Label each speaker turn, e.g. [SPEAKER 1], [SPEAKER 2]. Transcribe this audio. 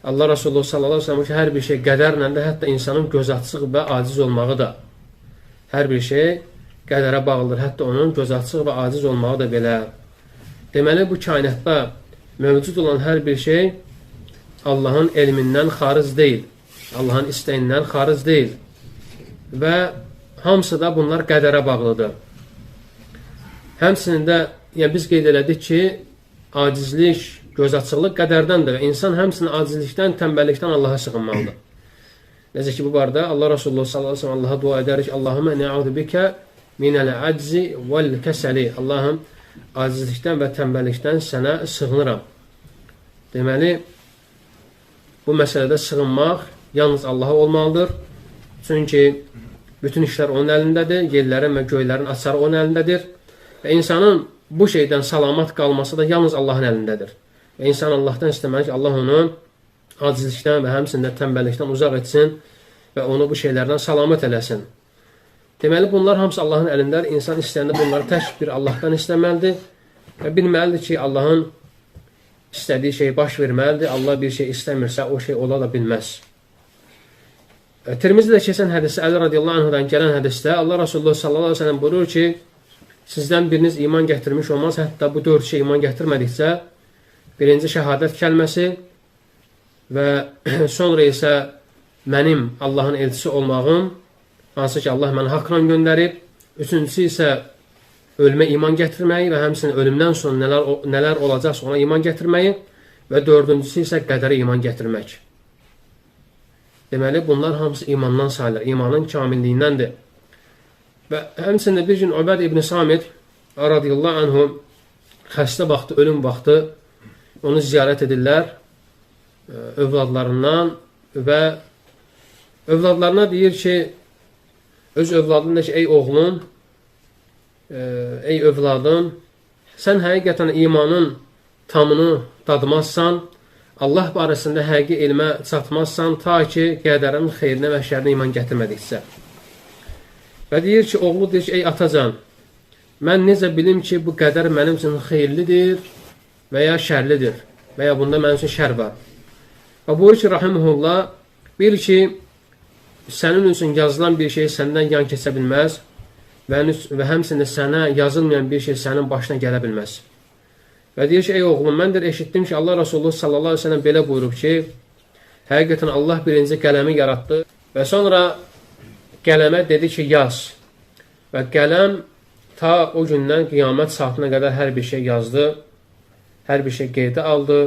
[SPEAKER 1] Allah Resulullah sallallahu aleyhi ve sellem ki, hər bir şey qədərlə də, hətta insanın gözaçıq və aciz olmağı da. Hər bir şey qədərə bağlıdır, hətta onun gözaçıq və aciz olmağı da belə. Deməli, bu kainatda mövcud olan hər bir şey Allahın elmindən xaric deyil, Allahın istəyindən xaric deyil və hamısı da bunlar qədərə bağlıdır. Həmçinin də biz qeyd elədik ki, acizlik, gözaçıqlıq qədərdəndir və insan həmçinin acizlikdən, tənbəllikdən Allaha sığınmalıdır. Necə ki, bu barədə Allah Resulullah sallallahu aleyhi ve sellem Allaha dua edərik, Allahümə nə'udu bikə minəl əczi vəl-kəsəli. Allahım, acizlikdən və tənbəllikdən sənə sığınıram. Deməli, bu məsələdə sığınmaq yalnız Allaha olmalıdır. Çünki bütün işlər onun əlindədir, yerlərin və göylərin açarı onun əlindədir. Və insanın bu şeydən salamat qalması da yalnız Allahın əlindədir. Və insan Allahdan istəməli ki, Allah onu acizlikdən və həmçində tənbəllikdən uzaq etsin və onu bu şeylərdən salamat eləsin. Deməli, bunlar hamısı Allahın əlindədir. İnsan istəyəndə bunları tək bir Allahdan istəməlidir və bilməlidir ki, Allahın istədiyi şey baş verməlidir. Allah bir şey istəmirsə, o şey ola da bilməz. Tirmizidə keçən hədisi, Əli radiyallahu anhudan gələn hədisdə Allah Resulullah sallallahu aleyhi ve sellem buyurur ki, sizdən biriniz iman gətirmiş olmaz, hətta bu 4 şey iman gətirmədikcə, birinci şəhadət kəlməsi və sonra isə mənim Allahın elçisi olmağım, hansı ki Allah məni haqqla göndərib, üçüncüsü isə ölümə iman gətirməyi və həmçinin ölümdən sonra nələr olacaqsa ona iman gətirməyi və dördüncüsü isə qədərə iman gətirmək. Deməli, bunlar hamısı imandan sayılır, imanın kamilliyindəndir. Və həmçində bir gün Ubəd ibn Samit radiyallahu anhu xəstə vaxtı, ölüm vaxtı onu ziyarət edirlər övladlarından və övladlarına deyir ki, öz övladına ki, ey oğlum, ey övladım, sən həqiqətən imanın tamını dadmazsan, Allah barəsində həqiqi elmə çatmazsan, ta ki, qədərin xeyrinə və şərinə iman gətirmədiksə. Və deyir ki, oğlu deyir ki, ey atacan, mən necə bilim ki, bu qədər mənim üçün xeyirlidir və ya şərlidir və ya bunda mənim üçün şər var. Və buyur ki, rahiməhullah, bil ki, sənin üçün yazılan bir şey səndən yan keçə bilməz və həmçində sənə yazılmayan bir şey sənin başına gələ bilməz. Və deyir ki, ey oğlum, mən də eşitdim ki, Allah Resulullah sallallahu aleyhi ve sellem belə buyurub ki, həqiqətən Allah birinci qələmi yaratdı və sonra qələmə dedi ki, yaz. Və qələm ta o gündən qiyamət saatına qədər hər bir şey yazdı, hər bir şey qeydə aldı.